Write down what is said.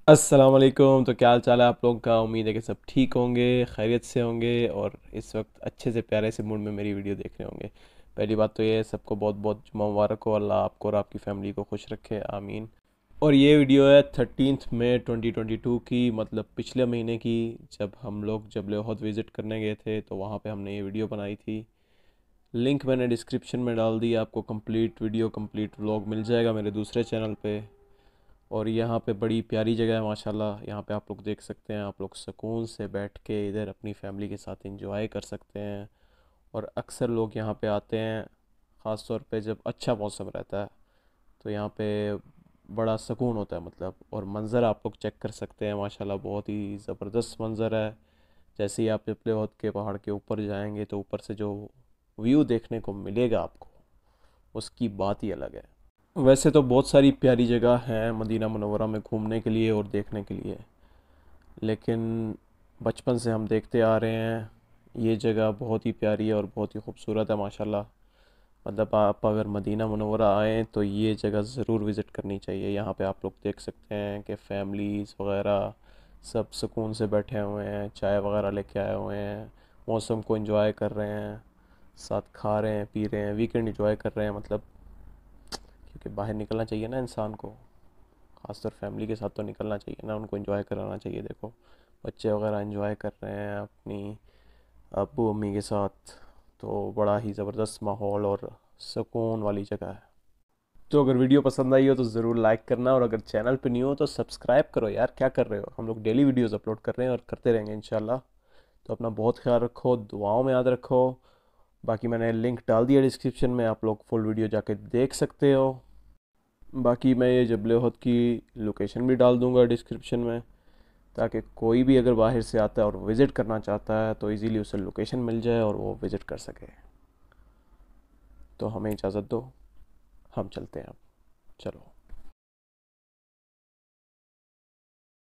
अस्सलाम वालेकुम। तो क्या हाल चाल है आप लोगों का? उम्मीद है कि सब ठीक होंगे, खैरियत से होंगे और इस वक्त अच्छे से प्यारे से मूड में मेरी वीडियो देख रहे होंगे। पहली बात तो ये है, सबको बहुत बहुत जुमा मुबारक हो। अल्लाह आपको और आपकी फ़ैमिली को खुश रखे, आमीन। और ये वीडियो है 13 मई 2022 की, मतलब पिछले महीने की, जब हम लोग जबल उहद विज़िट करने गए थे तो वहाँ पे हमने ये वीडियो बनाई थी। लिंक मैंने डिस्क्रिप्शन में डाल दिया, आपको कंप्लीट वीडियो कंप्लीट व्लॉग मिल जाएगा मेरे दूसरे चैनल पे। और यहाँ पे बड़ी प्यारी जगह है माशाल्लाह। यहाँ पे आप लोग देख सकते हैं, आप लोग सुकून से बैठ के इधर अपनी फैमिली के साथ एंजॉय कर सकते हैं। और अक्सर लोग यहाँ पे आते हैं, ख़ास तौर पे जब अच्छा मौसम रहता है तो यहाँ पे बड़ा सुकून होता है मतलब। और मंज़र आप लोग चेक कर सकते हैं, माशाल्लाह बहुत ही ज़बरदस्त मंज़र है। जैसे ही आप पिपले होद के पहाड़ के ऊपर जाएंगे तो ऊपर से जो व्यू देखने को मिलेगा आपको, उसकी बात ही अलग है। वैसे तो बहुत सारी प्यारी जगह हैं मदीना मुनव्वरा में घूमने के लिए और देखने के लिए, लेकिन बचपन से हम देखते आ रहे हैं ये जगह बहुत ही प्यारी है और बहुत ही खूबसूरत है माशाल्लाह। मतलब आप अगर मदीना मुनव्वरा आएँ तो ये जगह ज़रूर विज़िट करनी चाहिए। यहाँ पे आप लोग देख सकते हैं कि फैमिलीज़ वगैरह सब सुकून से बैठे हुए हैं, चाय वगैरह लेके आए हुए हैं, मौसम को एंजॉय कर रहे हैं, साथ खा रहे हैं, पी रहे हैं, वीकेंड एंजॉय कर रहे हैं मतलब। क्योंकि बाहर निकलना चाहिए ना इंसान को, खासकर फैमिली के साथ तो निकलना चाहिए ना, उनको एंजॉय कराना चाहिए। देखो बच्चे वगैरह एंजॉय कर रहे हैं अपनी अब्बू अम्मी के साथ, तो बड़ा ही ज़बरदस्त माहौल और सुकून वाली जगह है। तो अगर वीडियो पसंद आई हो तो ज़रूर लाइक करना, और अगर चैनल पे न्यू हो तो सब्सक्राइब करो यार, क्या कर रहे हो? हम लोग डेली वीडियोस अपलोड कर रहे हैं और करते रहेंगे इंशाल्लाह। तो अपना बहुत ख्याल रखो, दुआओं में याद रखो। बाकी मैंने लिंक डाल दिया डिस्क्रिप्शन में, आप लोग फुल वीडियो जाके देख सकते हो। बाकी मैं ये जबल उहद की लोकेशन भी डाल दूंगा डिस्क्रिप्शन में, ताकि कोई भी अगर बाहर से आता है और विज़िट करना चाहता है तो इजीली उसे लोकेशन मिल जाए और वो विज़िट कर सके। तो हमें इजाज़त दो, हम चलते हैं अब। चलो।